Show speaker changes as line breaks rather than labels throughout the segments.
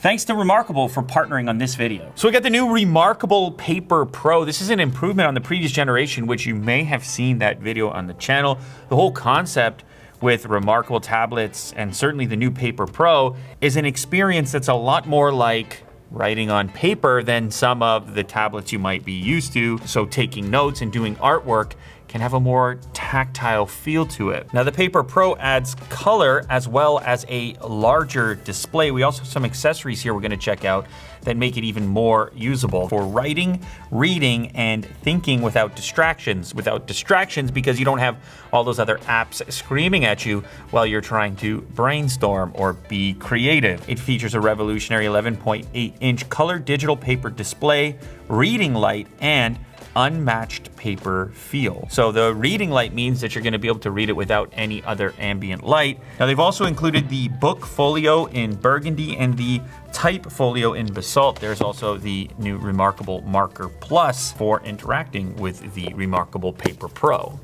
Thanks to reMarkable for partnering on this video. So we got the new reMarkable Paper Pro. This is an improvement on the previous generation, which you may have seen that video on the channel. The whole concept with reMarkable tablets and certainly the new Paper Pro is an experience that's a lot more like writing on paper than some of the tablets you might be used to. So taking notes and doing artwork can have a more tactile feel to it. Now the Paper Pro adds color as well as a larger display. We also have some accessories here we're gonna check out that make it even more usable for writing, reading, and thinking without distractions. Without distractions because you don't have all those other apps screaming at you while you're trying to brainstorm or be creative. It features a revolutionary 11.8-inch color digital paper display, reading light, and unmatched paper feel. So the reading light means that you're going to be able to read it without any other ambient light. Now they've also included the book Folio in burgundy and the type Folio in basalt. There's also the new reMarkable Marker Plus for interacting with the reMarkable Paper Pro.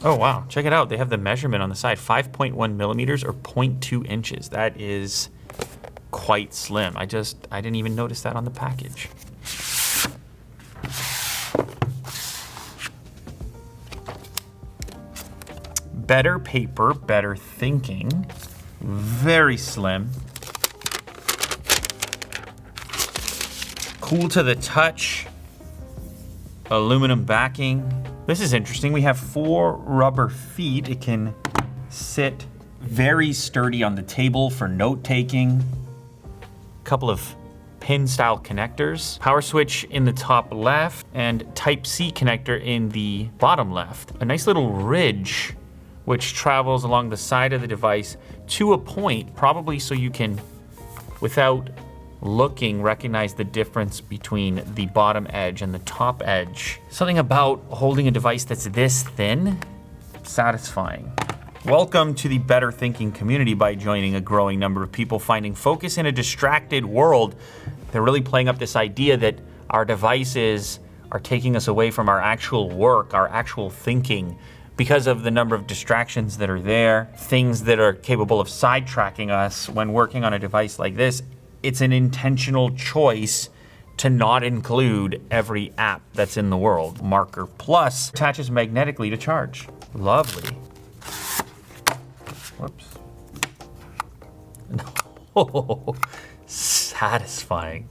Oh wow, check it out. They have the measurement on the side, 5.1 millimeters or 0.2 inches. That is quite slim. I didn't even notice that on the package. Better paper, better thinking. Very slim. Cool to the touch. Aluminum backing. This is interesting. We have 4 rubber feet. It can sit very sturdy on the table for note taking. Couple of pin style connectors. Power switch in the top left and Type-C connector in the bottom left. A nice little ridge which travels along the side of the device to a point, probably so you can, without looking, recognize the difference between the bottom edge and the top edge. Something about holding a device that's this thin, satisfying. Welcome to the Better Thinking community by joining a growing number of people finding focus in a distracted world. They're really playing up this idea that our devices are taking us away from our actual work, our actual thinking, because of the number of distractions that are there, things that are capable of sidetracking us when working on a device like this. It's an intentional choice to not include every app that's in the world. Marker Plus attaches magnetically to charge. Lovely. Whoops. Oh, satisfying.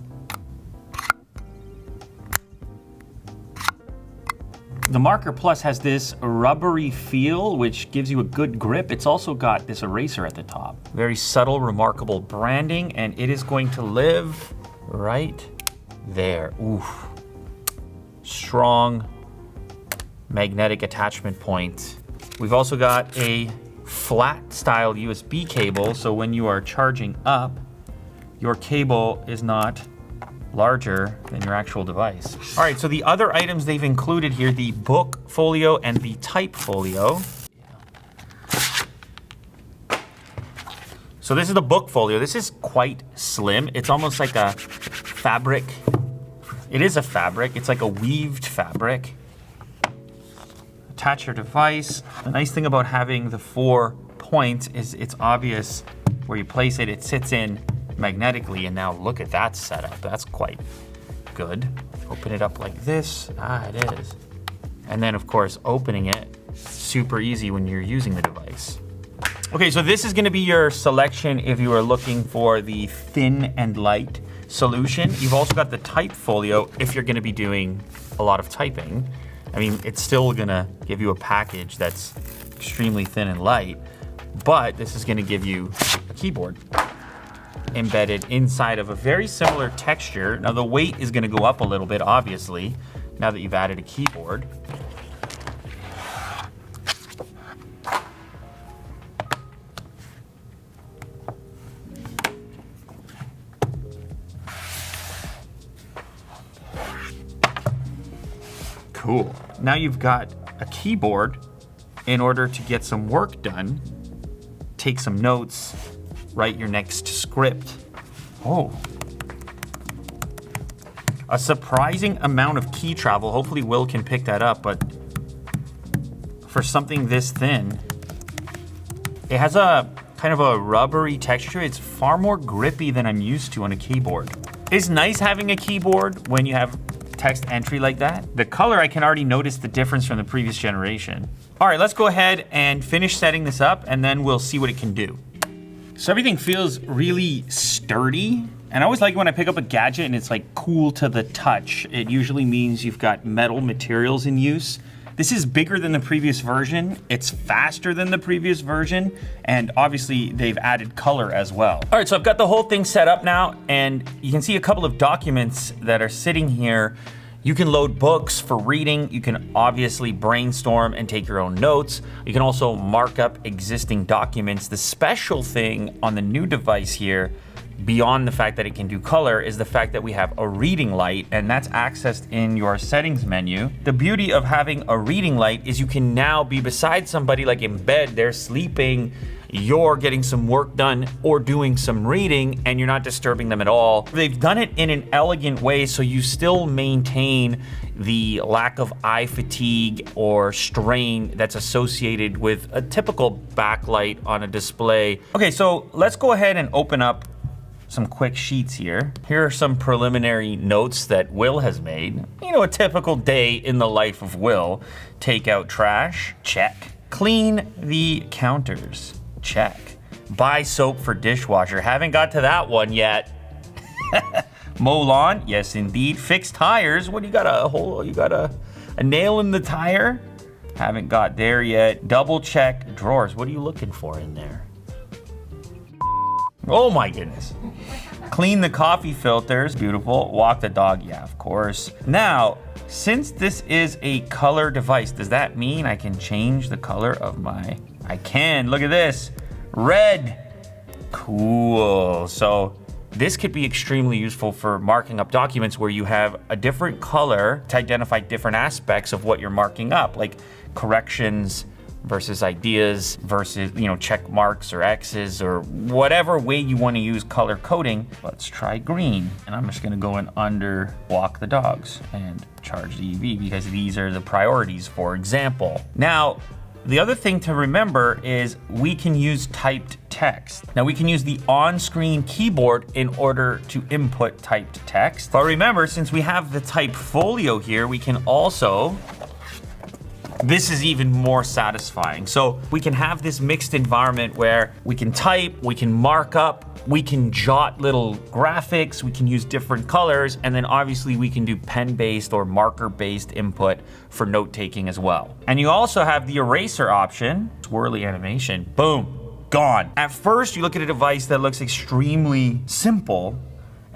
The Marker Plus has this rubbery feel, which gives you a good grip. It's also got this eraser at the top. Very subtle, reMarkable branding, and it is going to live right there. Oof. Strong magnetic attachment point. We've also got a flat style USB cable, so when you are charging up, your cable is not larger than your actual device. All right, so the other items they've included here, the book Folio and the type Folio. So this is the book Folio. This is quite slim. It's almost like a fabric. It is a fabric. It's like a weaved fabric. Attach your device. The nice thing about having the 4 points is it's obvious where you place it. It sits in magnetically, and now look at that setup. That's quite good. Open it up like this. It is. And then of course, opening it, super easy when you're using the device. Okay, so this is gonna be your selection if you are looking for the thin and light solution. You've also got the type Folio if you're gonna be doing a lot of typing. I mean, it's still gonna give you a package that's extremely thin and light, but this is gonna give you a keyboard embedded inside of a very similar texture. Now the weight is gonna go up a little bit, obviously, now that you've added a keyboard. Cool. Now you've got a keyboard in order to get some work done, take some notes, write your next script. Oh. A surprising amount of key travel. Hopefully Will can pick that up, but for something this thin, it has a kind of a rubbery texture. It's far more grippy than I'm used to on a keyboard. It's nice having a keyboard when you have text entry like that. The color, I can already notice the difference from the previous generation. All right, let's go ahead and finish setting this up and then we'll see what it can do. So everything feels really sturdy. And I always like when I pick up a gadget and it's like cool to the touch. It usually means you've got metal materials in use. This is bigger than the previous version. It's faster than the previous version. And obviously they've added color as well. All right, so I've got the whole thing set up now and you can see a couple of documents that are sitting here. You can load books for reading. You can obviously brainstorm and take your own notes. You can also mark up existing documents. The special thing on the new device here, beyond the fact that it can do color, is the fact that we have a reading light, and that's accessed in your settings menu. The beauty of having a reading light is you can now be beside somebody, like in bed, they're sleeping, you're getting some work done or doing some reading, and you're not disturbing them at all. They've done it in an elegant way so you still maintain the lack of eye fatigue or strain that's associated with a typical backlight on a display. Okay, so let's go ahead and open up some quick sheets here. Here are some preliminary notes that Will has made. You know, a typical day in the life of Will. Take out trash, check. Clean the counters, check. Buy soap for dishwasher, haven't got to that one yet. Mow lawn, yes indeed. Fix tires, what do you got, a hole, you got a nail in the tire? Haven't got there yet. Double check drawers, what are you looking for in there? Oh my goodness. Clean the coffee filters, beautiful. Walk the dog, yeah, of course. Now, since this is a color device, does that mean I can change the color of my, I can, look at this, red. Cool, so this could be extremely useful for marking up documents where you have a different color to identify different aspects of what you're marking up, like corrections, versus ideas, versus, you know, check marks or X's or whatever way you want to use color coding. Let's try green. And I'm just gonna go in under walk the dogs and charge the EV because these are the priorities, for example. Now, the other thing to remember is we can use typed text. Now we can use the on-screen keyboard in order to input typed text. But remember, since we have the type Folio here, we can also, this is even more satisfying. So we can have this mixed environment where we can type, we can mark up, we can jot little graphics, we can use different colors, and then obviously we can do pen-based or marker-based input for note-taking as well. And you also have the eraser option, swirly animation, boom, gone. At first, you look at a device that looks extremely simple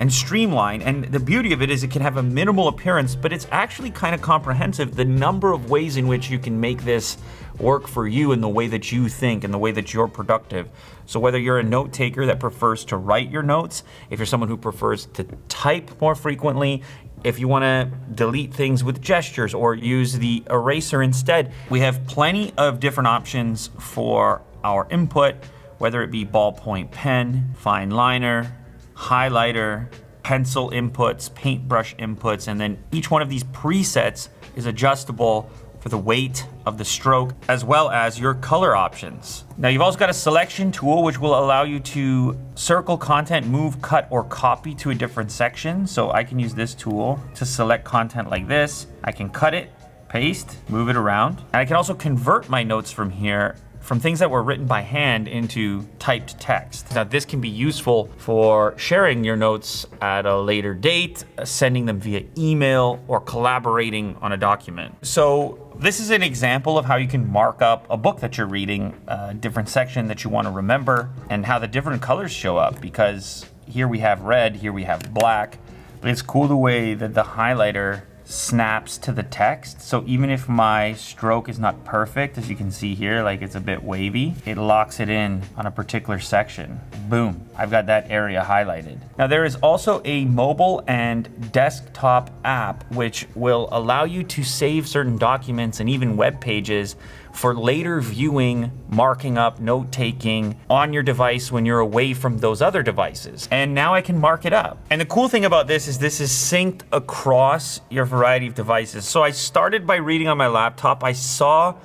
and streamlined, and the beauty of it is it can have a minimal appearance, but it's actually kind of comprehensive, the number of ways in which you can make this work for you in the way that you think and the way that you're productive. So whether you're a note taker that prefers to write your notes, if you're someone who prefers to type more frequently, if you want to delete things with gestures or use the eraser instead, we have plenty of different options for our input, whether it be ballpoint pen, fine liner, highlighter, pencil inputs, paintbrush inputs, and then each one of these presets is adjustable for the weight of the stroke as well as your color options. Now you've also got a selection tool which will allow you to circle content, move, cut, or copy to a different section. So I can use this tool to select content like this. I can cut it, paste, move it around. And I can also convert my notes from here from things that were written by hand into typed text. Now this can be useful for sharing your notes at a later date, sending them via email, or collaborating on a document. So this is an example of how you can mark up a book that you're reading, a different section that you want to remember, and how the different colors show up, because here we have red, here we have black, but it's cool the way that the highlighter snaps to the text. So even if my stroke is not perfect, as you can see here, like it's a bit wavy, it locks it in on a particular section. Boom, I've got that area highlighted. Now there is also a mobile and desktop app which will allow you to save certain documents and even web pages for later viewing, marking up, note-taking on your device when you're away from those other devices. And now I can mark it up. And the cool thing about this is synced across your variety of devices. So I started by reading on my laptop. I saw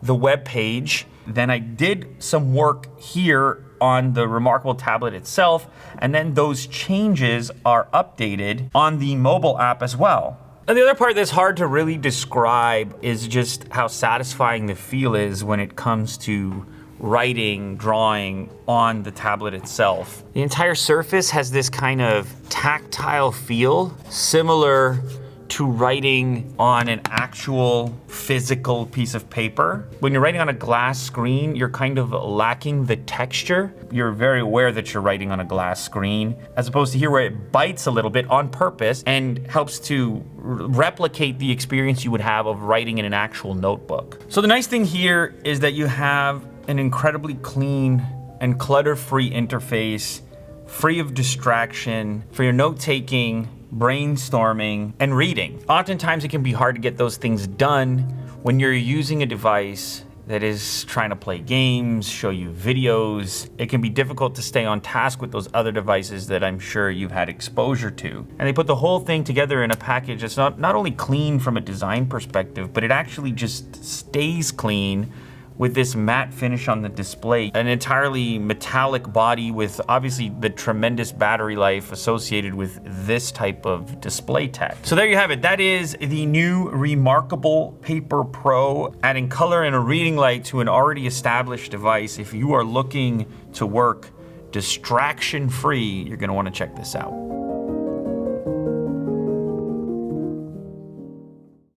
the web page, then I did some work here on the reMarkable tablet itself, and then those changes are updated on the mobile app as well. And the other part that's hard to really describe is just how satisfying the feel is when it comes to writing, drawing on the tablet itself. The entire surface has this kind of tactile feel, similar to writing on an actual physical piece of paper. When you're writing on a glass screen, you're kind of lacking the texture. You're very aware that you're writing on a glass screen, as opposed to here where it bites a little bit on purpose and helps to replicate the experience you would have of writing in an actual notebook. So the nice thing here is that you have an incredibly clean and clutter-free interface, free of distraction for your note-taking, brainstorming, and reading. Oftentimes it can be hard to get those things done when you're using a device that is trying to play games, show you videos. It can be difficult to stay on task with those other devices that I'm sure you've had exposure to. And they put the whole thing together in a package that's not only clean from a design perspective, but it actually just stays clean with this matte finish on the display, an entirely metallic body with obviously the tremendous battery life associated with this type of display tech. So there you have it. That is the new reMarkable Paper Pro, adding color and a reading light to an already established device. If you are looking to work distraction-free, you're gonna wanna check this out.